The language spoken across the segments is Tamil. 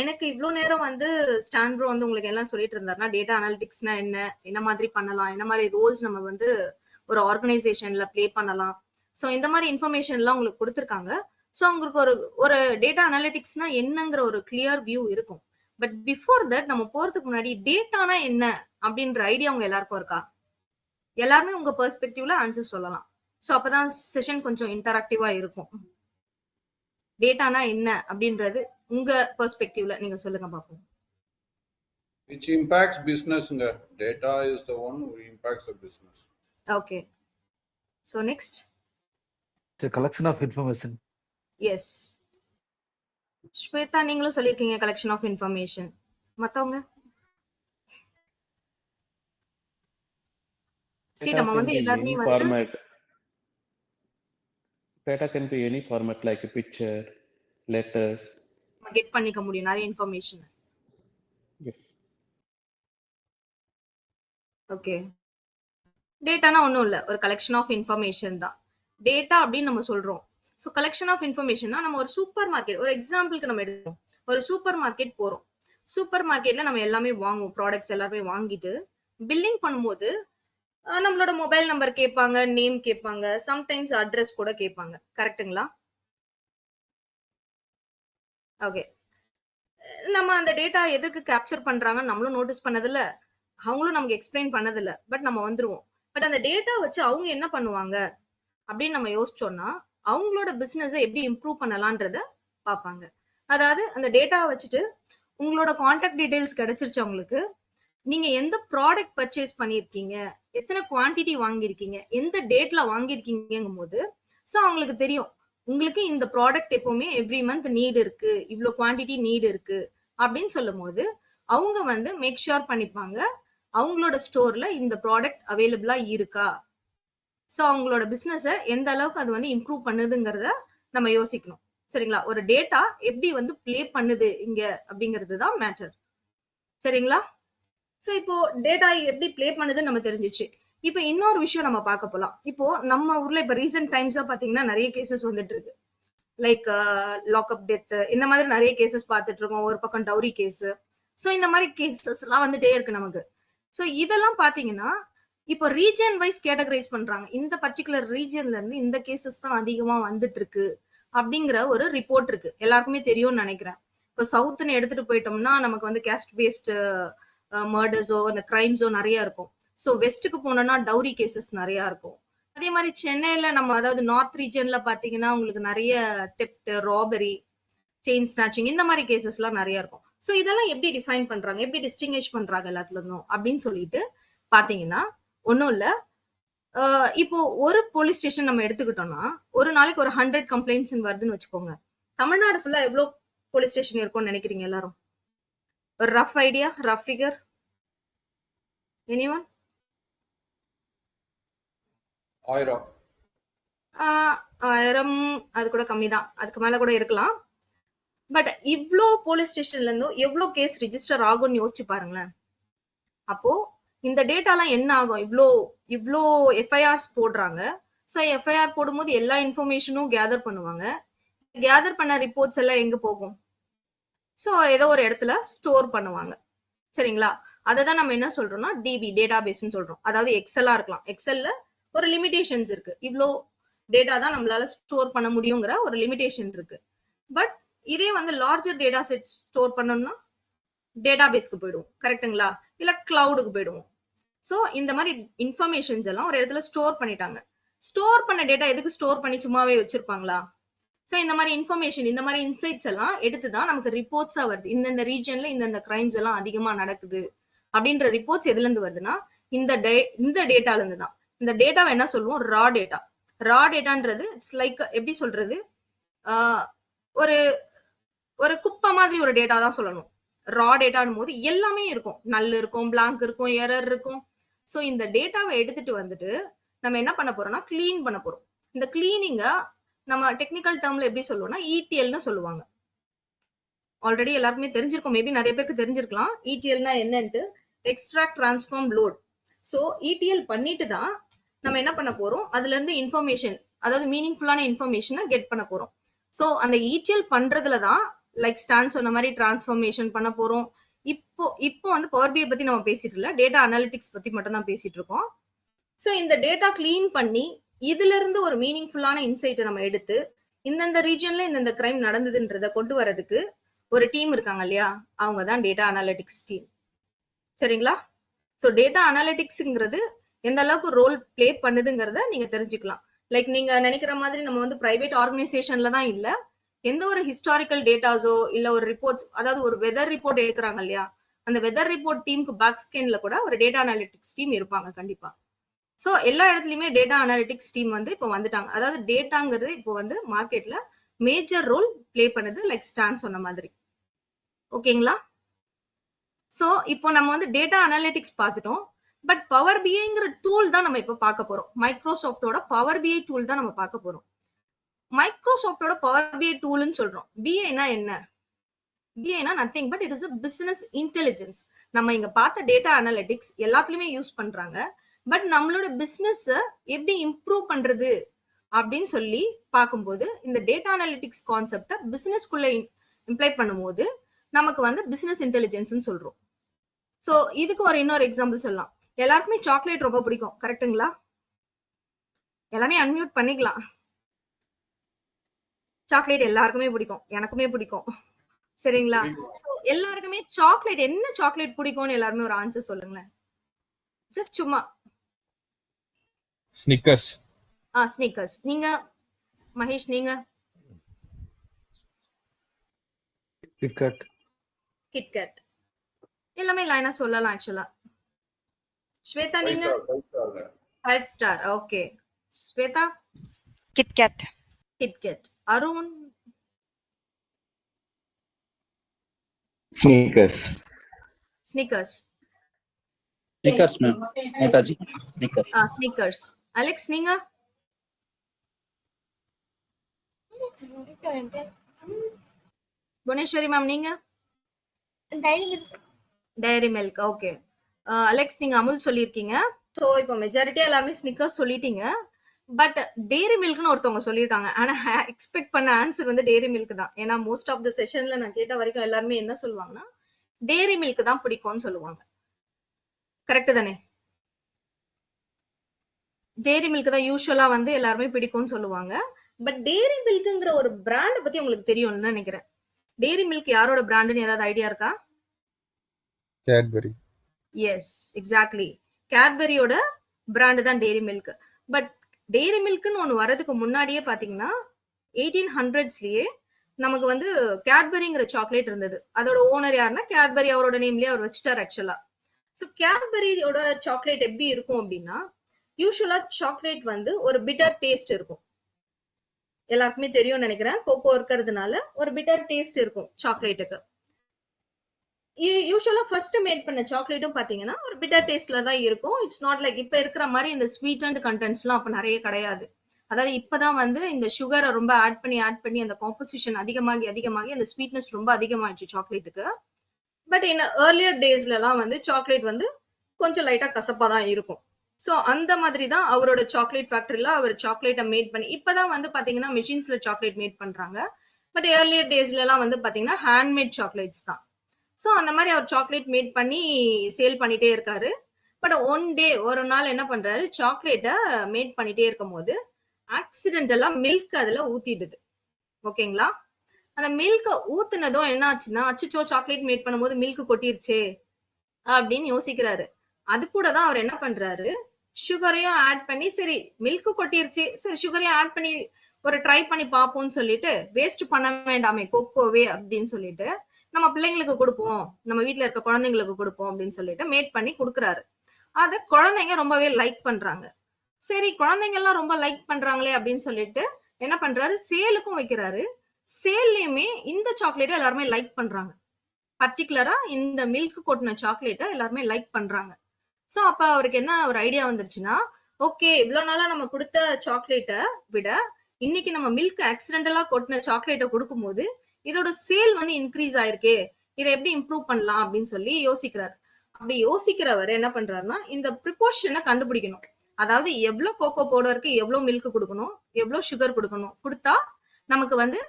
எனக்கு இவ்ளோ நேரம் வந்து ஸ்டான் ப்ரோ வந்து உங்களுக்கு எல்லாம் சொல்லிட்டு இருந்தாருன்னா, டேட்டா அனலிட்டிக்ஸ்னா என்ன? என்ன மாதிரி பண்ணலாம்? என்ன மாரி ரோல்ஸ் நம்ம வந்து ஒரு ஆர்கனைசேஷன்ல ப்ளே பண்ணலாம்? ஸோ இந்த மாரி இன்ஃபர்மேஷன்லாம் உங்களுக்கு குடுத்துருக்காங்க. ஸோ உங்களுக்கு ஒரு ஒரு டேட்டா அனலிட்டிக்ஸ்னா என்னங்கிற ஒரு கிளியர் வியூ இருக்கும். பட் பிஃபோர் தட் நம்ம போறதுக்கு முன்னாடி டேட்டானா என்ன? அப்படின்ற ஐடியா உங்க எல்லாருக்கும் இருக்கா? எல்லாருமே உங்க பெர்ஸ்பெக்டிவ்ல ஆன்சர் சொல்லலாம். ஸோ அப்பதான் செஷன் கொஞ்சம் இன்டராக்டிவா இருக்கும். டேட்டானா என்ன? அப்படின்றது உங்க பெர்ஸ்பெக்டிவ்ல நீங்க சொல்லுங்க பாப்போம். Which impacts business. Data is the one who impacts the business. Okay. So next. It's a collection of information. Yes. Shweta நீங்களும் சொல்லியிருக்கீங்க கலெக்ஷன் ஆஃப் இன்ஃபர்மேஷன். மத்தவங்க? Data நம்ம can வந்து be எல்லாருமே any வந்து format. Data can be any format like a picture, letters. Get பண்ணிக்க முடியும் நிறைய இன்ஃபர்மேஷன். Yes. ஓகே. டேட்டானா ஒன்றும் இல்லை, ஒரு கலெக்ஷன் ஆஃப் இன்ஃபர்மேஷன் தான். டேட்டா அப்படின்னு நம்ம சொல்றோம். ஸோ கலெக்ஷன் ஆஃப் இன்ஃபர்மேஷன்னா நம்ம ஒரு சூப்பர் மார்க்கெட், ஒரு எக்ஸாம்பிளுக்கு நம்ம எடுக்கிறோம். ஒரு சூப்பர் மார்க்கெட் போறோம். சூப்பர் மார்க்கெட்ல நம்ம எல்லாமே வாங்குவோம், ப்ராடக்ட்ஸ் எல்லாமே வாங்கிட்டு பில்லிங் பண்ணும்போது நம்மளோட மொபைல் நம்பர் கேட்பாங்க, நேம் கேட்பாங்க, சம்டைம்ஸ் அட்ரஸ் கூட கேட்பாங்க. கரெக்ட்டுங்களா? ஓகே. நம்ம அந்த டேட்டா எதுக்கு கேப்சர் பண்றாங்கன்னு நம்மளும் நோட்டீஸ் பண்ணதில்ல. அவங்களும் நமக்கு எக்ஸ்பிளைன் பண்ணதில்ல. பட் நம்ம வந்துருவோம். பட் அந்த டேட்டா வச்சு அவங்க என்ன பண்ணுவாங்க அப்படின்னு நம்ம யோசிச்சோம்னா, அவங்களோட பிசினஸ எப்படி இம்ப்ரூவ் பண்ணலான்றத பார்ப்பாங்க. அதாவது அந்த டேட்டாவ வச்சுட்டு உங்களோட கான்டாக்ட் டீடைல்ஸ் கிடைச்சிருச்சு அவங்களுக்கு. நீங்க எந்த ப்ராடக்ட் பர்ச்சேஸ் பண்ணியிருக்கீங்க, எத்தனை குவான்டிட்டி வாங்கியிருக்கீங்க, எந்த டேட்ல வாங்கியிருக்கீங்கங்கும்போது, ஸோ அவங்களுக்கு தெரியும். உங்களுக்கு இந்த ப்ராடக்ட் எப்பவுமே எவ்ரி மந்த் நீட் இருக்கு, இவ்ளோ குவான்டிட்டி நீட் இருக்கு அப்படின்னு சொல்லும்போது, அவங்க வந்து மேக் ஷூர் பண்ணிப்பாங்க. அவங்களோட ஸ்டோர்ல இந்த ப்ராடக்ட் அவைலபிளா இருக்கா? ஸோ அவங்களோட பிசினஸ எந்த அளவுக்கு அது வந்து இம்ப்ரூவ் பண்ணுதுங்கிறத நம்ம யோசிக்கணும். சரிங்களா? ஒரு டேட்டா எப்படி வந்து ப்ளே பண்ணுது இங்க அப்படிங்கிறது தான் மேட்டர். சரிங்களா? ஸோ இப்போ டேட்டா எப்படி ப்ளே பண்ணுதுன்னு நம்ம தெரிஞ்சிச்சு. இப்போ இன்னொரு விஷயம் நம்ம பார்க்க போலாம். இப்போ நம்ம ஊர்ல இப்போ ரீசென்ட் டைம்ஸா பார்த்தீங்கன்னா நிறைய கேசஸ் வந்துட்டு இருக்கு. லைக் லாக்அப் டெத் இந்த மாதிரி நிறைய கேசஸ் பார்த்துட்டு இருக்கோம். ஒரு பக்கம் டவுரி கேஸ். ஸோ இந்த மாதிரி கேசஸ்லாம் வந்துட்டே இருக்கு நமக்கு. ஸோ இதெல்லாம் பார்த்தீங்கன்னா இப்போ ரீஜன் வைஸ் கேட்டகரைஸ் பண்றாங்க. இந்த பர்டிகுலர் ரீஜன்ல இருந்து இந்த கேசஸ் தான் அதிகமா வந்துட்டு இருக்கு அப்படிங்கிற ஒரு ரிப்போர்ட் இருக்கு. எல்லாருக்குமே தெரியும்னு நினைக்கிறேன். இப்போ சவுத்னு எடுத்துட்டு போயிட்டோம்னா நமக்கு வந்து கேஸ்ட் பேஸ்ட் மர்டர்ஸோ அந்த கிரைம்ஸோ நிறைய இருக்கும். ஸோ வெஸ்ட்டுக்கு போனோம்னா டவுரி கேசஸ் நிறைய இருக்கும். அதே மாதிரி சென்னையில நம்ம அதாவது நார்த் ரீஜன்ல பாத்தீங்கன்னா உங்களுக்கு நிறைய தெப்ட், ராபரி, செயின் ஸ்நாச்சிங் இந்த மாதிரி கேசஸ்லாம் நிறைய இருக்கும். ஸோ இதெல்லாம் எப்படி டிஃபைன் பண்றாங்க, எப்படி டிஸ்டிங்விஷ் பண்றாங்க எல்லாத்துல இருந்தும் அப்படின்னு சொல்லிட்டு பாத்தீங்கன்னா ஒன்றும் இல்லை. இப்போ ஒரு போலீஸ் ஸ்டேஷன் நம்ம எடுத்துக்கிட்டோம்னா ஒரு நாளைக்கு ஒரு 100 கம்ப்ளைண்ட்ஸ் வருதுன்னு வச்சுக்கோங்க. தமிழ்நாடு ஃபுல்லா எவ்வளோ போலீஸ் ஸ்டேஷன் இருக்கும்னு நினைக்கிறீங்க எல்லாரும்? ஒரு rough idea, rough figure anyone? 1000. 1000 அது கூட கம்மி தான், அதுக்கு மேல கூட இருக்கலாம். பட் இவ்ளோ போலீஸ் ஸ்டேஷன்ல இருந்தும் எவ்வளோ கேஸ் ரிஜிஸ்டர் ஆகும்னு யோசிச்சு பாருங்களேன். அப்போ இந்த டேட்டாலாம் என்ன ஆகும்? இவ்ளோ இவ்ளோ எஃப்ஐஆர்ஸ் போடுறாங்க. ஸோ எஃப்ஐஆர் போடும்போது எல்லா இன்ஃபர்மேஷனும் கேதர் பண்ணுவாங்க. கேதர் பண்ண ரிப்போர்ட்ஸ் எல்லாம் எங்க போகும்? ஸோ ஏதோ ஒரு இடத்துல ஸ்டோர் பண்ணுவாங்க. சரிங்களா? அதை தான் நம்ம என்ன சொல்றோம்னா டிபி டேட்டா பேஸ்ன்னு சொல்றோம். அதாவது எக்ஸலா இருக்கலாம். எக்ஸல்ல ஒரு லிமிடேஷன்ஸ் இருக்கு. இவ்ளோ டேட்டா தான் நம்மளால ஸ்டோர் பண்ண முடியுங்கிற ஒரு லிமிடேஷன் இருக்கு. பட் இதே வந்து லார்ஜர் டேட்டா செட் ஸ்டோர் பண்ணணும்னா டேட்டா பேஸ்க்கு போயிடுவோம். கரெக்ட்டுங்களா? இல்ல கிளவுடுக்கு போயிடுவோம். ஸோ இந்த மாதிரி இன்ஃபர்மேஷன்ஸ் எல்லாம் ஒரு இடத்துல ஸ்டோர் பண்ணிட்டாங்க. ஸ்டோர் பண்ண டேட்டா எதுக்கு ஸ்டோர் பண்ணி சும்மாவே வச்சிருப்பாங்களா? ஸோ இந்த மாதிரி இன்ஃபர்மேஷன், இந்த மாதிரி இன்சைட்ஸ் எல்லாம் எடுத்து தான் நமக்கு ரிப்போர்ட்ஸா வருது. இந்தந்த ரீஜன்ல இந்தந்த கிரைம்ஸ் எல்லாம் அதிகமா நடக்குது அப்படின்ற ரிப்போர்ட்ஸ் எதுல இருந்து வருதுன்னா இந்த டேட்டால இருந்து தான். இந்த டேட்டாவை என்ன சொல்லுவோம்? Raw data. ரா டேட்டான்றது இட்ஸ் லைக் எப்படி சொல்றது, ஒரு ஒரு குப்பை மாதிரி ஒரு டேட்டா தான் சொல்லணும். ரா டேட்டான் போது எல்லாமே இருக்கும். நல் இருக்கும், பிளாங்க் இருக்கும், எரர் இருக்கும். ஸோ இந்த டேட்டாவை எடுத்துட்டு வந்துட்டு நம்ம என்ன பண்ண போறோம்னா கிளீன் பண்ண போறோம். இந்த கிளீனிங்க நம்ம டெக்னிக்கல் டேர்ம்ல எப்படி சொல்லுவோம்னா இடிஎல்னு சொல்லுவாங்க. ஆல்ரெடி எல்லாருக்குமே தெரிஞ்சிருக்கும், மேபி நிறைய பேருக்கு தெரிஞ்சிருக்கலாம் இடிஎல்னா என்னன்ட்டு. Extract transform load. So ETL பண்ணிட்டு தான் நம்ம என்ன பண்ண போறோம், அதுல இருந்து இன்ஃபர்மேஷன், அதாவது மீனிங்ஃபுல்லான இன்ஃபர்மேஷனை கெட் பண்ண போறோம். ஸோ அந்த இடிஎல் பண்றதுல தான் லைக் ஸ்டான் சொன்ன மாதிரி டிரான்ஸ்ஃபர்மேஷன் பண்ண போறோம். இப்போ வந்து பவர் பிஐ பத்தி நம்ம பேசிட்டு இல்ல, டேட்டா அனாலிட்டிக்ஸ் பத்தி மட்டும் தான் பேசிட்டு இருக்கோம். ஸோ இந்த டேட்டா கிளீன் பண்ணி இதுல இருந்து ஒரு மீனிங்ஃபுல்லான இன்சைட்டை நம்ம எடுத்து இந்தந்த ரீஜன்ல இந்தந்த கிரைம் நடந்ததுன்றத கொண்டு வரதுக்கு ஒரு டீம் இருக்காங்க இல்லையா, அவங்க தான் டேட்டா அனாலிட்டிக்ஸ் டீம். சரிங்களா? ஸோ டேட்டா அனாலிட்டிக்ஸ்ங்கிறது எந்த அளவுக்கு ரோல் ப்ளே பண்ணுதுங்கிறத நீங்க தெரிஞ்சுக்கலாம். லைக் நீங்க நினைக்கிற மாதிரி நம்ம வந்து பிரைவேட் ஆர்கனைசேஷன்ல தான் இல்ல, எந்த ஒரு ஹிஸ்டாரிக்கல் டேட்டாஸோ இல்ல ஒரு ரிப்போர்ட்ஸ், அதாவது ஒரு வெதர் ரிப்போர்ட் எடுக்கிறாங்க இல்லையா, அந்த வெதர் ரிப்போர்ட் டீமுக்கு பேக் ஸ்கேன்ல கூட ஒரு டேட்டா அனாலிட்டிக்ஸ் டீம் இருப்பாங்க கண்டிப்பா. ஸோ எல்லா இடத்துலயுமே டேட்டா அனாலிட்டிக்ஸ் டீம் வந்து இப்போ வந்துட்டாங்க. அதாவது டேட்டாங்கிறது இப்போ வந்து மார்க்கெட்ல மேஜர் ரோல் ப்ளே பண்ணுது, லைக் ஸ்டான் சொன்ன மாதிரி. ஓகேங்களா? ஸோ இப்போ நம்ம வந்து டேட்டா அனாலிட்டிக்ஸ் பார்த்துட்டோம். பட் பவர் பிஐங்கிற டூல் தான் நம்ம இப்போ பார்க்க போறோம். மைக்ரோசாஃப்டோட பவர் பிஐ டூல் தான் நம்ம பார்க்க போறோம். மைக்ரோசாஃப்டோட பவர் பிஐ டூல்னு சொல்றோம். பிஐனா என்ன? பிஐனா nothing but it is a business intelligence. நம்ம இங்க பார்த்த டேட்டா அனாலிட்டிக்ஸ் எல்லாத்துலயுமே யூஸ் பண்றாங்க. பட் நம்மளோட பிசினஸ் எப்படி இம்ப்ரூவ் பண்றது அப்படின்னு சொல்லி பார்க்கும்போது இந்த டேட்டா அனாலிட்டிக்ஸ் கான்செப்டை பிசினஸ்க்குள்ள இம்ப்ளை பண்ணும்போது நமக்கு வந்து பிசினஸ் இன்டெலிஜென்ஸ்னு சொல்றோம். ஸோ இதுக்கு ஒரு இன்னொரு எக்ஸாம்பிள் சொல்லலாம். எல்லாருக்குமே சாக்லேட் ரொம்ப பிடிக்கும், கரெக்ட்டுங்களா? எல்லாமே அன்மியூட் பண்ணிக்கலாம். சாக்லேட் எல்லாருக்குமே பிடிக்கும், எனக்குமே பிடிக்கும். சரிங்களா? ஸோ எல்லாருக்குமே சாக்லேட், என்ன சாக்லேட் பிடிக்கும்னு எல்லாருமே ஒரு ஆன்சர் சொல்லுங்களேன். ஜஸ்ட் சும்மா. ஸ்னிக்கர்ஸ். ஸ்னிக்கர்ஸ். நீங்க மகேஷ், நீங்க? KitKat. கிட்கேட். எல்லாமே லைனா சொல்லலாம் ஆக்சுவலா. ஸ்வேதா நீங்க? 5 star. Okay. Swetha? KitKat. KitKat. Arun? Sneakers. Snickers. Sneakers, ma'am. Netaji. Sneaker. Snickers. Alex நீங்க? புவனேஸ்வரி மேம் நீங்க? Dairy milk. ஓகே. அலெக்ஸ் நீங்க அமுல் சொல்லியிருக்கீங்க. ஸோ இப்போ மெஜாரிட்டியா எல்லாருமே ஸ்னிக்கர்ஸ் சொல்லிட்டீங்க. பட் டெய்ரி மில்க்னு ஒருத்தவங்க சொல்லியிருக்காங்க. ஆனா எக்ஸ்பெக்ட் பண்ண ஆன்சர் வந்து டெய்ரி மில்க் தான். ஏன்னா மோஸ்ட் ஆஃப் த செஷன்ல நான் கேட்ட வரைக்கும் எல்லாருமே என்ன சொல்லுவாங்கன்னா டெய்ரி மில்க் தான் பிடிக்கும்னு சொல்லுவாங்க. கரெக்ட் தானே? டெய்ரி மில்க் தான் யூஸ்வலா வந்து எல்லாருமே பிடிக்கும்னு சொல்லுவாங்க. பட் டெய்ரி மில்க்ங்கிற ஒரு பிராண்டை பத்தி உங்களுக்கு தெரியும்னு நினைக்கிறேன். டெய்ரி மில்க் யாரோட பிராண்டுன்னு ஏதாவது ஐடியா இருக்கா? கேட்பரி. Yes, exactly. கேட்பரியோட பிராண்டு தான் டெய்ரி மில்க். பட் டெய்ரி மில்க்னு ஒன்று வரதுக்கு முன்னாடியே பார்த்தீங்கன்னா 1800ஸ்லயே நமக்கு வந்து கேட்பரிங்கிற சாக்லேட் இருந்தது. அதோட ஓனர் யாருன்னா கேட்பரி, அவரோட நேம்லயே அவர் வச்சுட்டார் ஆக்சுவலா. ஸோ கேட்பரியோட சாக்லேட் எப்படி இருக்கும் அப்படின்னா, யூஸ்வலா சாக்லேட் வந்து ஒரு பிட்டர் டேஸ்ட் இருக்கும். எல்லாருக்குமே தெரியும்னு நினைக்கிறேன். கோகோ இருக்கிறதுனால ஒரு பிட்டர் டேஸ்ட் இருக்கும் சாக்லேட்டுக்கு. யூஸ்வலா ஃபர்ஸ்ட் மேட் பண்ண சாக்லேட்டும் பாத்தீங்கன்னா ஒரு பிட்டர் டேஸ்ட்ல தான் இருக்கும். இட்ஸ் நாட் லைக் இப்ப இருக்கிற மாதிரி இந்த ஸ்வீட் அண்ட் கண்டென்ட்ஸ்லாம் அப்ப நிறைய கிடையாது. அதாவது இப்பதான் வந்து இந்த சுகரை ரொம்ப ஆட் பண்ணி அந்த காம்போசிஷன் அதிகமாகி அந்த ஸ்வீட்னஸ் ரொம்ப அதிகமாயிடுச்சு சாக்லேட்டுக்கு. பட் இந்த ஏர்லியர் டேஸ்லலாம் வந்து சாக்லேட் வந்து கொஞ்சம் லைட்டா கசப்பா தான் இருக்கும். ஸோ அந்த மாதிரி தான் அவரோட சாக்லேட் ஃபேக்டரியில் அவர் சாக்லேட்டை மேட் பண்ணி, இப்போதான் வந்து பார்த்தீங்கன்னா மிஷின்ஸில் சாக்லேட் மேட் பண்ணுறாங்க. பட் ஏர்லியர் டேஸ்லலாம் வந்து பார்த்தீங்கன்னா ஹேண்ட்மேட் சாக்லேட்ஸ் தான். ஸோ அந்த மாதிரி அவர் சாக்லேட் மேட் பண்ணி சேல் பண்ணிட்டே இருக்காரு. பட் ஒன் டே ஒரு நாள் என்ன பண்ணுறாரு, சாக்லேட்டை மேட் பண்ணிட்டே இருக்கும் போது ஆக்சிடென்டெல்லாம் மில்க் அதில் ஊற்றிடுது. ஓகேங்களா? அந்த மில்கை ஊத்துனதும் என்ன ஆச்சுன்னா, அச்சுச்சோ சாக்லேட் மேட் பண்ணும்போது மில்க் கொட்டிருச்சே அப்படின்னு யோசிக்கிறாரு. அது கூட தான் அவர் என்ன பண்றாரு, சுகரையும் ஆட் பண்ணி, சரி மில்க் கொட்டிருச்சு, சரி சுகரையும் ஆட் பண்ணி ஒரு ட்ரை பண்ணி பார்ப்போம்னு சொல்லிட்டு, வேஸ்ட் பண்ண வேண்டாமே கொக்கோவே அப்படின்னு சொல்லிட்டு நம்ம பிள்ளைங்களுக்கு கொடுப்போம், நம்ம வீட்டுல இருக்க குழந்தைங்களுக்கு கொடுப்போம் அப்படின்னு சொல்லிட்டு மேட் பண்ணி கொடுக்குறாரு. அதை குழந்தைங்க ரொம்பவே லைக் பண்றாங்க. சரி குழந்தைங்க எல்லாம் ரொம்ப லைக் பண்றாங்களே அப்படின்னு சொல்லிட்டு என்ன பண்றாரு, சேலுக்கும் வைக்கிறாரு. சேல்லையுமே இந்த சாக்லேட்டை எல்லாருமே லைக் பண்றாங்க. பர்டிகுலரா இந்த மில்க் கொட்டின சாக்லேட்டை எல்லாருமே லைக் பண்றாங்க. ஸோ அப்போ அவருக்கு என்ன ஒரு ஐடியா வந்துருச்சுன்னா, ஓகே இவ்வளோ நாளா நம்ம கொடுத்த சாக்லேட்டை விட இன்னைக்கு நம்ம மில்க் ஆக்சிடென்டலா கொட்டின சாக்லேட்டை கொடுக்கும்போது இதோட சேல் வந்து இன்க்ரீஸ் ஆயிருக்கே, இதை எப்படி இம்ப்ரூவ் பண்ணலாம் அப்படின்னு சொல்லி யோசிக்கிறாரு. அப்படி யோசிக்கிறவர் என்ன பண்றாருன்னா, இந்த ப்ரிப்போர்ஷனை கண்டுபிடிக்கணும். அதாவது எவ்வளோ கோகோ பவுடருக்கு எவ்வளோ மில்க் கொடுக்கணும், எவ்வளோ சுகர் கொடுக்கணும், கொடுத்தா நமக்கு வந்து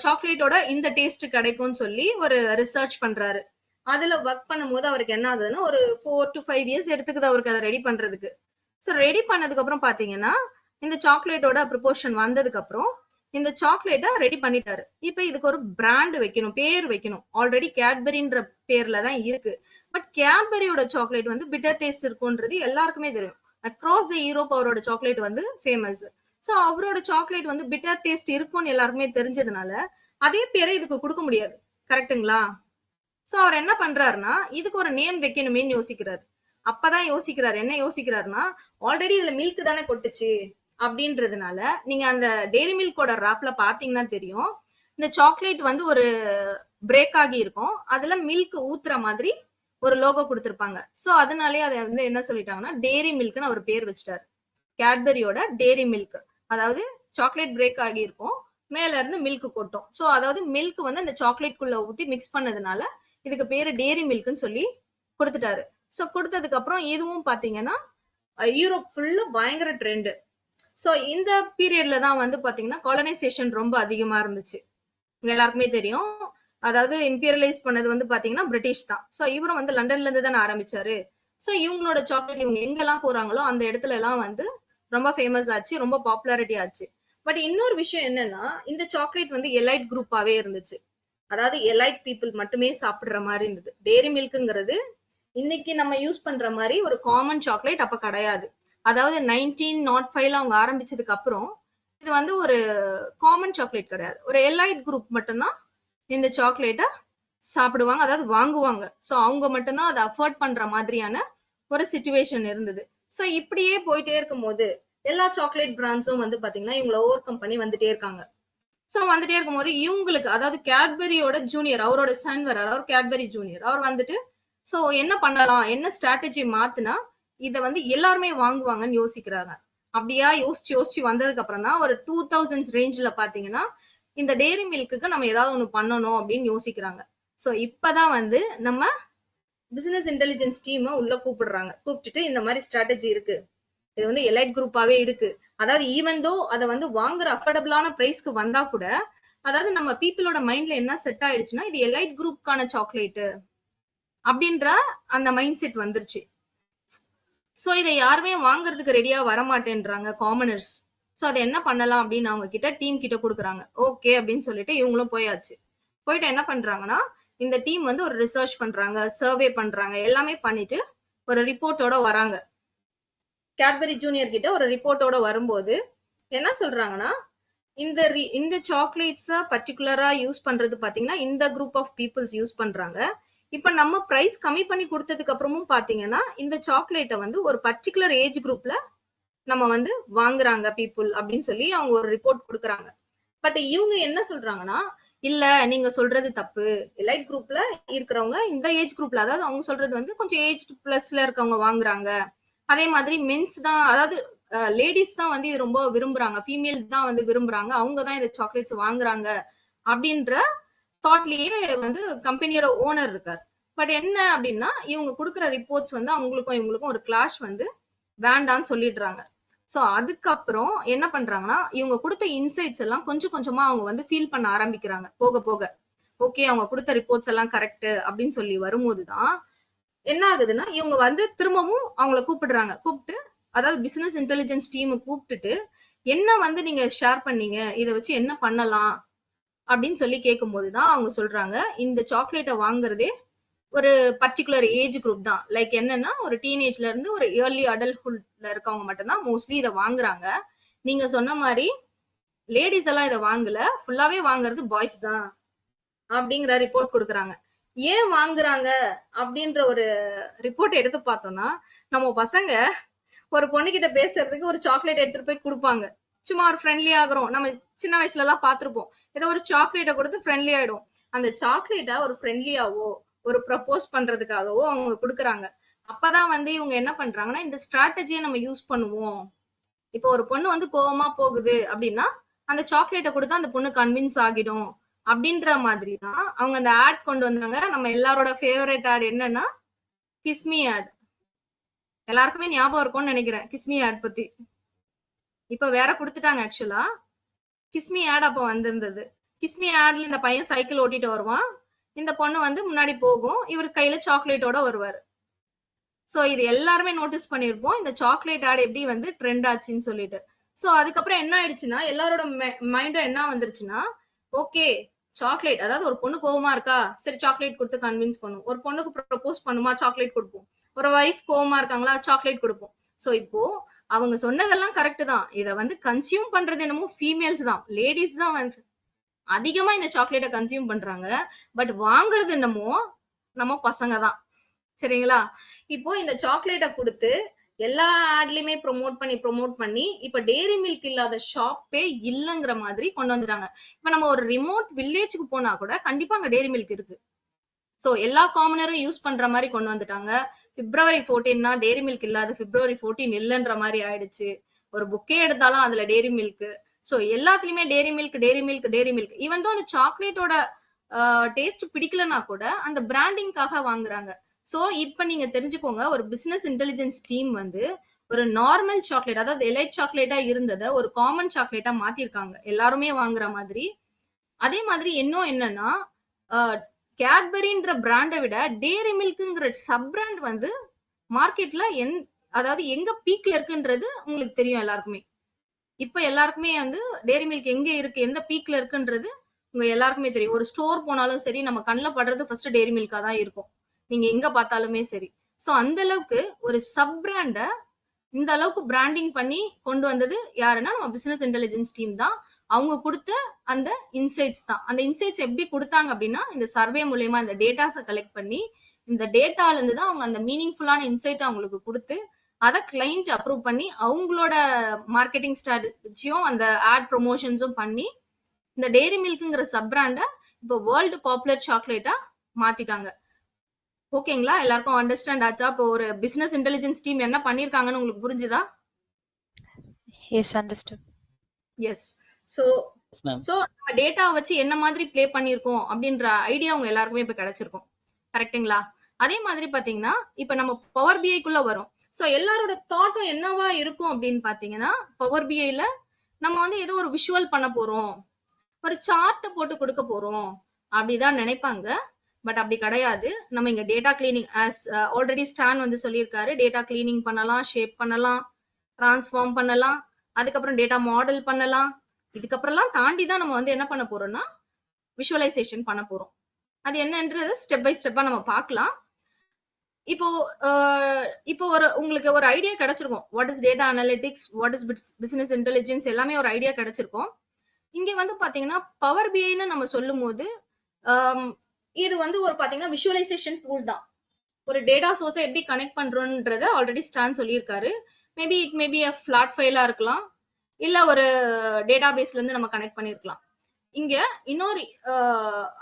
சாக்லேட்டோட இந்த டேஸ்ட் கிடைக்கும்னு சொல்லி ஒரு ரிசர்ச் பண்றாரு. அதுல ஒர்க் பண்ணும்போது அவருக்கு என்ன ஆகுதுன்னா ஒரு 4 to 5 இயர்ஸ் எடுத்துக்குது அவருக்கு அதை ரெடி பண்றதுக்கு. ஸோ ரெடி பண்ணதுக்கு அப்புறம் பாத்தீங்கன்னா இந்த சாக்லேட்டோட ப்ரிப்போர்ஷன் வந்ததுக்கு அப்புறம் இந்த சாக்லேட்டை ரெடி பண்ணிட்டாரு. இப்போ இதுக்கு ஒரு பிராண்ட் வைக்கணும், பேர் வைக்கணும். ஆல்ரெடி கேட்பரின்ற பேர்ல தான் இருக்கு. பட் கேட்பரியோட சாக்லேட் வந்து பிட்டர் டேஸ்ட் இருக்கும்ன்றது எல்லாருக்குமே தெரியும். அக்ராஸ் த யூரோப் அவரோட சாக்லேட் வந்து ஃபேமஸ். ஸோ அவரோட சாக்லேட் வந்து பிட்டர் டேஸ்ட் இருக்கும்னு எல்லாருக்குமே தெரிஞ்சதுனால அதே பேரை இதுக்கு கொடுக்க முடியாது. கரெக்ட்டுங்களா? ஸோ அவர் என்ன பண்றாருன்னா இதுக்கு ஒரு நேம் வைக்கணுமேன்னு யோசிக்கிறாரு. அப்பதான் யோசிக்கிறாரு, என்ன யோசிக்கிறாருன்னா ஆல்ரெடி இதுல மில்க் தானே கொட்டுச்சு அப்படின்றதுனால நீங்க அந்த டெய்ரி மில்கோட ராப்ல பாத்தீங்கன்னா தெரியும், இந்த சாக்லேட் வந்து ஒரு பிரேக் ஆகி இருக்கும். அதுல மில்க் ஊத்துற மாதிரி ஒரு லோகோ கொடுத்திருப்பாங்க. ஸோ அதனாலே அதை வந்து என்ன சொல்லிட்டாங்கன்னா டெய்ரி மில்க்னு அவர் பேர் வச்சிட்டாரு. கேட்பரியோட டெய்ரி மில்க், அதாவது சாக்லேட் பிரேக் ஆகி இருக்கும், மேல இருந்து மில்க் கொட்டும். ஸோ அதாவது மில்க் வந்து அந்த சாக்லேட் குள்ள ஊத்தி மிக்ஸ் பண்ணதுனால இதுக்கு பேரு டெய்ரி மில்க்னு சொல்லி கொடுத்துட்டாரு. ஸோ கொடுத்ததுக்கு அப்புறம் இதுவும் பாத்தீங்கன்னா யூரோப் ஃபுல்லா பயங்கர ட்ரெண்ட். ஸோ இந்த பீரியட்ல தான் வந்து பாத்தீங்கன்னா காலனைசேஷன் ரொம்ப அதிகமா இருந்துச்சு. உங்க எல்லாருக்குமே தெரியும். அதாவது இம்பீரியலைஸ் பண்ணது வந்து பாத்தீங்கன்னா பிரிட்டிஷ் தான். ஸோ இவரும் வந்து லண்டன்ல இருந்து தானே ஆரம்பிச்சாரு. ஸோ இவங்களோட சாக்லேட் இவங்க எங்கெல்லாம் போறாங்களோ அந்த இடத்துல எல்லாம் வந்து ரொம்ப ஃபேமஸ் ஆச்சு, ரொம்ப பாப்புலாரிட்டி ஆச்சு. பட் இன்னொரு விஷயம் என்னன்னா இந்த சாக்லேட் வந்து எலைட் குரூப்பாவே இருந்துச்சு. அதாவது எலைட் பீப்புள் மட்டுமே சாப்பிடுற மாதிரி இருந்தது. டெய்ரி மில்க்குங்கிறது இன்னைக்கு நம்ம யூஸ் பண்ற மாதிரி ஒரு காமன் சாக்லேட் அப்ப கிடையாது. அதாவது 1905 அவங்க ஆரம்பிச்சதுக்கு அப்புறம் இது வந்து ஒரு காமன் சாக்லேட் கிடையாது. ஒரு எலைட் குரூப் மட்டும்தான் இந்த சாக்லேட்டை சாப்பிடுவாங்க, அதாவது வாங்குவாங்க. ஸோ அவங்க மட்டும்தான் அதை அஃபோர்ட் பண்ற மாதிரியான ஒரு சிச்சுவேஷன் இருந்தது. ஸோ இப்படியே போயிட்டே இருக்கும்போது எல்லா சாக்லேட் பிராண்ட்ஸும் வந்து பாத்தீங்கன்னா இவங்களை ஓவர் கம் பண்ணி வந்துட்டே இருக்காங்க. ஸோ வந்துட்டே இருக்கும்போது இவங்களுக்கு, அதாவது கேட்பரியோட ஜூனியர், அவரோட சன் வரார், அவர் கேட்பரி ஜூனியர், அவர் வந்துட்டு ஸோ என்ன பண்ணலாம், என்ன ஸ்ட்ராட்டஜி மாத்துனா இதை வந்து எல்லாருமே வாங்குவாங்கன்னு யோசிக்கிறாங்க. அப்படியா யோசிச்சு யோசிச்சு வந்ததுக்கு அப்புறம் தான் ஒரு 2000s ரேஞ்சில் பாத்தீங்கன்னா இந்த டெய்ரி மில்க்குக்கு நம்ம ஏதாவது ஒன்று பண்ணணும் அப்படின்னு யோசிக்கிறாங்க. ஸோ இப்பதான் வந்து நம்ம பிசினஸ் இன்டெலிஜென்ஸ் டீமை உள்ள கூப்பிடுறாங்க. கூப்பிட்டுட்டு இந்த மாதிரி ஸ்ட்ராட்டஜி இருக்கு, இது வந்து எலைட் குரூப்பாவே இருக்கு. அதாவது ஈவன் தோ அதை வந்து வாங்குற அஃபோர்டபுளான பிரைஸ்க்கு வந்தா கூட அதாவது நம்ம பீப்புளோட மைண்ட்ல என்ன செட் ஆயிடுச்சுன்னா இது எலைட் குரூப்கான சாக்லேட்டு அப்படின்ற அந்த மைண்ட் செட் வந்துருச்சு. ஸோ இதை யாருமே வாங்குறதுக்கு ரெடியா வரமாட்டேன்றாங்க காமனர்ஸ். ஸோ அதை என்ன பண்ணலாம் அப்படின்னு அவங்க கிட்ட டீம் கிட்ட கொடுக்குறாங்க. ஓகே அப்படின்னு சொல்லிட்டு இவங்களும் போயாச்சு. போயிட்டு என்ன பண்றாங்கன்னா இந்த டீம் வந்து ஒரு ரிசர்ச் பண்றாங்க, சர்வே பண்றாங்க, எல்லாமே பண்ணிட்டு ஒரு ரிப்போர்ட்டோட வராங்க. கேட்பரி ஜூனியர் கிட்ட ஒரு ரிப்போர்ட்டோட வரும்போது என்ன சொல்றாங்கன்னா இந்த சாக்லேட்ஸை பர்டிகுலரா யூஸ் பண்றது பாத்தீங்கன்னா இந்த குரூப் ஆஃப் பீப்புள்ஸ் யூஸ் பண்றாங்க. இப்ப நம்ம பிரைஸ் கம்மி பண்ணி கொடுத்ததுக்கு அப்புறமும் பாத்தீங்கன்னா இந்த சாக்லேட்டை வந்து ஒரு பர்டிகுலர் ஏஜ் குரூப்ல நம்ம வந்து வாங்குறாங்க பீப்புள் அப்படின்னு சொல்லி அவங்க ஒரு ரிப்போர்ட் கொடுக்குறாங்க. பட் இவங்க என்ன சொல்றாங்கன்னா இல்ல நீங்க சொல்றது தப்பு, எலைட் குரூப்ல இருக்கிறவங்க இந்த ஏஜ் குரூப்ல, அதாவது அவங்க சொல்றது வந்து கொஞ்சம் ஏஜ் பிளஸ்ல இருக்கவங்க வாங்குறாங்க, அதே மாதிரி மென்ஸ் தான், அதாவது லேடிஸ் தான் வந்து இது ரொம்ப விரும்புறாங்க, ஃபீமேல் தான் வந்து விரும்புறாங்க, அவங்க தான் இந்த சாக்லேட்ஸ் வாங்குறாங்க அப்படின்ற தாட்லயே வந்து கம்பெனியோட ஓனர் இருக்கார். பட் என்ன அப்படின்னா இவங்க கொடுக்குற ரிப்போர்ட்ஸ் வந்து அவங்களுக்கும் இவங்களுக்கும் ஒரு கிளாஷ் வந்து வேண்டான்னு சொல்லிடுறாங்க. ஸோ அதுக்கப்புறம் என்ன பண்றாங்கன்னா இவங்க கொடுத்த இன்சைட்ஸ் எல்லாம் கொஞ்சம் கொஞ்சமா அவங்க வந்து ஃபீல் பண்ண ஆரம்பிக்கிறாங்க. போக போக ஓகே அவங்க கொடுத்த ரிப்போர்ட்ஸ் எல்லாம் கரெக்ட் அப்படின்னு சொல்லி வரும்போது தான் என்ன ஆகுதுன்னா இவங்க வந்து திரும்பவும் அவங்கள கூப்பிடுறாங்க. கூப்பிட்டு, அதாவது பிசினஸ் இன்டெலிஜென்ஸ் டீமை கூப்பிட்டுட்டு என்ன வந்து நீங்க ஷேர் பண்ணீங்க, இதை வச்சு என்ன பண்ணலாம் அப்படின்னு சொல்லி கேட்கும்போது தான் அவங்க சொல்றாங்க இந்த சாக்லேட்டை வாங்குறதே ஒரு பர்டிகுலர் ஏஜ் குரூப் தான். லைக் என்னன்னா ஒரு டீனேஜ்ல இருந்து ஒரு ஏர்லி அடல்ட்ஹுட்ல இருக்கவங்க மட்டும்தான் மோஸ்ட்லி இதை வாங்குறாங்க. நீங்க சொன்ன மாதிரி லேடிஸ் எல்லாம் இதை வாங்கல, ஃபுல்லாவே வாங்குறது பாய்ஸ் தான் அப்படிங்கிற ரிப்போர்ட் கொடுக்குறாங்க. ஏன் வாங்குறாங்க அப்படின்ற ஒரு ரிப்போர்ட் எடுத்து பார்த்தோம்னா நம்ம பசங்க ஒரு பொண்ணுகிட்ட பேசுறதுக்கு ஒரு சாக்லேட் எடுத்துட்டு போய் கொடுப்பாங்க. சும்மா ஒரு ஃப்ரெண்ட்லி ஆகிறோம், நம்ம சின்ன வயசுல எல்லாம் பார்த்திருப்போம். ஏதோ ஒரு சாக்லேட்டை கொடுத்து ஃப்ரெண்ட்லி ஆயிடும். அந்த சாக்லேட்டை ஒரு ஃப்ரெண்ட்லியாவோ ஒரு ப்ரப்போஸ் பண்றதுக்காகவோ அவங்க கொடுக்குறாங்க. அப்பதான் வந்து இவங்க என்ன பண்றாங்கன்னா இந்த ஸ்ட்ராட்டஜியை நம்ம யூஸ் பண்ணுவோம். இப்போ ஒரு பொண்ணு வந்து கோவமா போகுது அப்படின்னா அந்த சாக்லேட்டை கொடுத்தா அந்த பொண்ணு கன்வின்ஸ் ஆகிடும் அப்படின்ற மாதிரி தான் அவங்க அந்த ஆட் கொண்டு வந்தாங்க. நம்ம எல்லாரோட ஃபேவரட் ஆட் என்னன்னா கிஸ்மி ஆட். எல்லாருக்குமே ஞாபகம் இருக்கும்னு நினைக்கிறேன் கிஸ்மி ஆட் பத்தி. இப்ப வேற கொடுத்துட்டாங்க ஆக்சுவலா. கிஸ்மி ஆட் அப்போ வந்திருந்தது. கிஸ்மி ஆட்ல இந்த பையன் சைக்கிள் ஓட்டிட்டு வருவான், இந்த பொண்ணு வந்து முன்னாடி போகும், இவர் கையில சாக்லேட்டோட வருவாரு. ஸோ இது எல்லாருமே நோட்டீஸ் பண்ணியிருப்போம், இந்த சாக்லேட் ஆட் எப்படி வந்து ட்ரெண்ட் ஆச்சுன்னு சொல்லிட்டு. ஸோ அதுக்கப்புறம் என்ன ஆயிடுச்சுன்னா, எல்லாரோட மைண்டும் என்ன வந்துருச்சுன்னா, ஓகே சாக்லேட், அதாவது ஒரு பொண்ணு கோவமா இருக்கா, சரி சாக்லேட் கொடுத்து கன்வின்ஸ் பண்ணும். ஒரு பொண்ணுக்கு ப்ரப்போஸ் பண்ணுமா, சாக்லேட் கொடுப்போம். ஒரு வைஃப் கோவமா இருக்காங்களா, சாக்லேட் கொடுப்போம். ஸோ இப்போ அவங்க சொன்னதெல்லாம் கரெக்ட் தான். இதை வந்து கன்சியூம் பண்றது என்னமோ ஃபீமேல்ஸ் தான், லேடிஸ் தான் வந்து அதிகமா இந்த சாக்லேட்டை கன்சியூம் பண்றாங்க. பட் வாங்குறது என்னமோ நம்ம பசங்க தான். சரிங்களா? இப்போ இந்த சாக்லேட்டை கொடுத்து எல்லா ஆட்லயுமே ப்ரோமோட் பண்ணி இப்ப டெய்ரி மில்க் இல்லாத ஷாப்பே இல்லைங்கிற மாதிரி கொண்டு வந்துட்டாங்க. இப்ப நம்ம ஒரு ரிமோட் வில்லேஜுக்கு போனா கூட கண்டிப்பா அங்க டெய்ரி மில்க் இருக்கு. ஸோ எல்லா காமனரும் யூஸ் பண்ற மாதிரி கொண்டு வந்துட்டாங்க. பிப்ரவரி 14னா டெய்ரி மில்க் இல்லாத பிப்ரவரி 14 இல்லைன்ற மாதிரி ஆயிடுச்சு. ஒரு புக்கே எடுத்தாலும் அதுல டெய்ரி மில்க். ஸோ எல்லாத்துலயுமே டெய்ரி மில்க். ஈவன் தான் அந்த சாக்லேட்டோட டேஸ்ட் பிடிக்கலனா கூட அந்த பிராண்டிங்காக வாங்குறாங்க. ஸோ இப்போ நீங்க தெரிஞ்சுக்கோங்க, ஒரு பிசினஸ் இன்டெலிஜென்ஸ் டீம் வந்து ஒரு நார்மல் சாக்லேட், அதாவது எலைட் சாக்லேட்டா இருந்ததை ஒரு காமன் சாக்லேட்டா மாத்திருக்காங்க, எல்லாருமே வாங்குற மாதிரி. அதே மாதிரி இன்னும் என்னன்னா, கேட்பரின்ற பிராண்டை விட டெய்ரி மில்க்குங்கிற சப் பிராண்ட் வந்து மார்க்கெட்ல அதாவது எங்க பீக்ல இருக்குன்றது உங்களுக்கு தெரியும் எல்லாருக்குமே. இப்ப எல்லாருக்குமே வந்து டெய்ரி மில்க் எங்க இருக்கு, எந்த பீக்ல இருக்குன்றது உங்க எல்லாருக்குமே தெரியும். ஒரு ஸ்டோர் போனாலும் சரி, நம்ம கண்ணில் படுறது ஃபர்ஸ்ட் டெய்ரி மில்கா தான் இருக்கும், நீங்க எங்க பார்த்தாலுமே சரி. ஸோ அந்த அளவுக்கு ஒரு சப் பிராண்டை இந்த அளவுக்கு பிராண்டிங் பண்ணி கொண்டு வந்தது யாருன்னா நம்ம பிசினஸ் இன்டெலிஜென்ஸ் டீம் தான். அவங்க கொடுத்த அந்த இன்சைட்ஸ் தான். அந்த இன்சைட்ஸ் எப்படி கொடுத்தாங்க அப்படின்னா, இந்த சர்வே மூலயமா இந்த டேட்டாஸை கலெக்ட் பண்ணி, இந்த டேட்டால இருந்து தான் அவங்க அந்த மீனிங்ஃபுல்லான இன்சைட் அவங்களுக்கு கொடுத்து, அதை கிளைண்ட் அப்ரூவ் பண்ணி அவங்களோட மார்க்கெட்டிங் ஸ்ட்ராட்டஜியும் அந்த ஆட் ப்ரொமோஷன்ஸும் பண்ணி இந்த டெய்ரி மில்க்குங்கிற சப் பிராண்டை இப்போ வேர்ல்டு பாப்புலர் சாக்லேட்டா மாத்திட்டாங்க. ஓகேங்களா? எல்லாருக்கும் அண்டர்ஸ்டாண்ட் ஆச்சா? இப்போ ஒரு பிசினஸ் இன்டெலிஜென்ஸ் டீம் என்ன பண்ணிருக்காங்கன்னு உங்களுக்கு புரிஞ்சுதா? Yes, understood. Yes. So Yes, ma'am. So நம்ம டேட்டா வச்சு என்ன மாதிரி ப்ளே பண்ணியிருக்கோம் அப்படின்ற ஐடியா உங்க எல்லாருக்குமே இப்போ கிடைச்சிருக்கும். கரெக்ட்டுங்களா? அதே மாதிரி பார்த்தீங்கன்னா, இப்போ நம்ம பவர் பிஐக்குள்ள வரும். ஸோ எல்லாரோட தாட்டும் என்னவா இருக்கும் அப்படின்னு பார்த்தீங்கன்னா, பவர் பிஐல நம்ம வந்து ஏதோ ஒரு விஷுவல் பண்ண போறோம், ஒரு சார்ட்டை போட்டு கொடுக்க போறோம் அப்படிதான் நினைப்பாங்க. பட் அப்படி கிடையாது. நம்ம இங்க டேட்டா கிளீனிங், ஆஸ் ஆல்ரெடி ஸ்டான் வந்து சொல்லியிருக்காரு, டேட்டா கிளீனிங் பண்ணலாம், ஷேப் பண்ணலாம், டிரான்ஸ்ஃபார்ம் பண்ணலாம், அதுக்கப்புறம் டேட்டா மாடல் பண்ணலாம். இதுக்கப்புறம்லாம் தாண்டி தான் நம்ம வந்து என்ன பண்ண போறோம்னா விஷுவலைசேஷன் பண்ண போறோம். அது என்னன்றது ஸ்டெப் பை ஸ்டெப்பா நம்ம பார்க்கலாம். இப்போ இப்போ உங்களுக்கு ஒரு ஐடியா கிடைச்சிருக்கும், what is data analytics, what is business intelligence, எல்லாமே ஒரு ஐடியா கிடைச்சிருக்கும். இங்க வந்து பாத்தீங்கன்னா பவர் பிஐன்னு நம்ம சொல்லும் போது இது வந்து ஒரு பாத்தீங்கன்னா விஷுவலைசேஷன் டூல் தான். ஒரு டேட்டா சோர்ஸை எப்படி கனெக்ட் பண்றோன்றத ஆல்ரெடி ஸ்டான் சொல்லியிருக்காரு. Maybe it maybe a flat ஃபைலா இருக்கலாம், இல்ல ஒரு டேட்டா பேஸ்ல இருந்து நம்ம கனெக்ட் பண்ணிருக்கலாம். இங்க இன்னொரு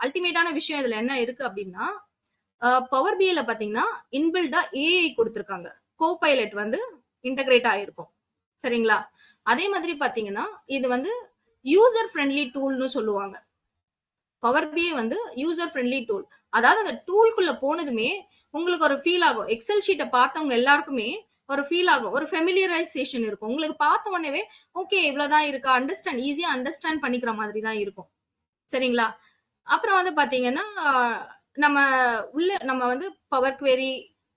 அல்டிமேட்டான விஷயம் இதுல என்ன இருக்கு அப்படின்னா, பவர் பிஐல பாத்தீங்கன்னா இன்பில்டா ஏஐ கொடுத்துருக்காங்க, கோபைலட் வந்து இன்டகிரேட் ஆயிருக்கும். சரிங்களா? அதே மாதிரி பாத்தீங்கன்னா இது வந்து யூசர் ஃப்ரெண்ட்லி டூல்னு சொல்லுவாங்க. பவர் பிஐ வந்து யூசர் ஃப்ரெண்ட்லி டூல். அதாவது அந்த டூல்குள்ள போனதுமே உங்களுக்கு ஒரு ஃபீல் ஆகும். எக்ஸல் ஷீட்டை பார்த்தவங்க எல்லாருக்குமே ஒரு ஃபீல் ஆகும், ஒரு ஃபெமிலியரைசேஷன் இருக்கும். உங்களுக்கு பார்த்த உடனே ஓகே இவ்வளவுதான் இருக்கா, அண்டர்ஸ்டாண்ட், ஈஸியா அண்டர்ஸ்டாண்ட் பண்ணிக்கிற மாதிரி தான் இருக்கும். சரிங்களா? அப்புறம் வந்து பாத்தீங்கன்னா நம்ம வந்து பவர் குவெரி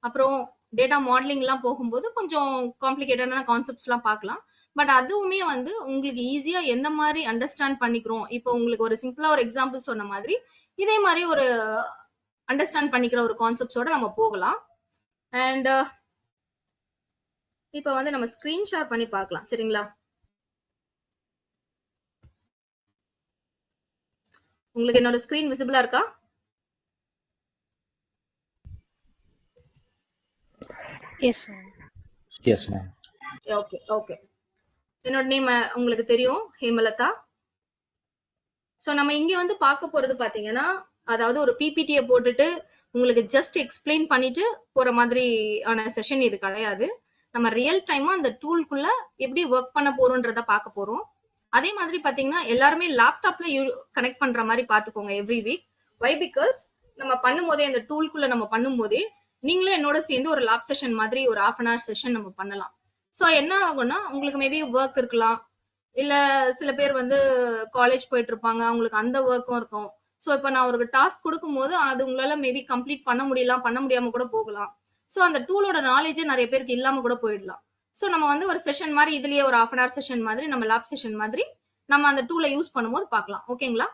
அப்புறம் டேட்டா மாடலிங்லாம் போகும்போது கொஞ்சம் காம்ப்ளிகேட்டடான கான்செப்ட்ஸ்லாம் பார்க்கலாம். பட் அதுவுமே வந்து உங்களுக்கு ஈஸியா எந்த மாதிரி அண்டர்ஸ்டாண்ட் பண்ணிக்கிறோம், இப்போ உங்களுக்கு ஒரு சிம்பிளா ஒரு எக்ஸாம்பிள் சொன்ன மாதிரி இதே மாதிரி ஒரு அண்டர்ஸ்டாண்ட் பண்ணிக்கிற ஒரு கான்செப்ட்ஸோட நம்ம போகலாம். அண்ட் இப்போ வந்து நம்ம ஸ்கிரீன் ஷேர் பண்ணி பார்க்கலாம். சரிங்களா? உங்களுக்கு என்னோட ஸ்கிரீன் விசிபிளா இருக்கா? Yes, ma'am. Yes, ma'am. Okay okay. என்னோட நேம் உங்களுக்கு தெரியும், ஹேமலதா. ஸோ நம்ம இங்கே வந்து பார்க்க போறது பார்த்தீங்கன்னா, அதாவது ஒரு பிபிடியை போட்டுட்டு உங்களுக்கு ஜஸ்ட் எக்ஸ்பிளைன் பண்ணிட்டு போற மாதிரியான செஷன் இது கிடையாது. நம்ம ரியல் டைமா அந்த டூல்குள்ள எப்படி ஒர்க் பண்ண போறோன்றத பார்க்க போறோம். அதே மாதிரி பார்த்தீங்கன்னா எல்லாருமே லேப்டாப்ல கனெக்ட் பண்ற மாதிரி பார்த்துக்கோங்க எவ்ரி வீக். வை பிகாஸ் நம்ம பண்ணும்போதே அந்த டூல்குள்ள நம்ம பண்ணும்போதே நீங்களும் என்னோட சேர்ந்து ஒரு லேப் செஷன் மாதிரி ஒரு 1/2 hour செஷன் நம்ம பண்ணலாம். ஸோ என்ன ஆகும்னா உங்களுக்கு மேபி ஒர்க் இருக்கலாம், இல்ல சில பேர் வந்து காலேஜ் போயிட்டு இருப்பாங்க. அவங்களுக்கு அந்த ஒர்க்கும் இருக்கும். ஸோ இப்ப நான் ஒரு டாஸ்க் குடுக்கும்போது, அது உங்களால மேபி கம்ப்ளீட் பண்ண முடியலாம், பண்ண முடியாம கூட போகலாம். ஸோ அந்த டூலோட நாலேட்ஜே நெறைய பேருக்கு இல்லாம கூட போயிடலாம். ஸோ நம்ம வந்து ஒரு செஷன் மாரி இதுலயே ஒரு 1/2 அன் ஹவர் செஷன் மாதிரி, நம்ம லேப் செஷன் மாதிரி, நம்ம அந்த டூல யூஸ் பண்ணும்போது பார்க்கலாம். ஓகேங்களா?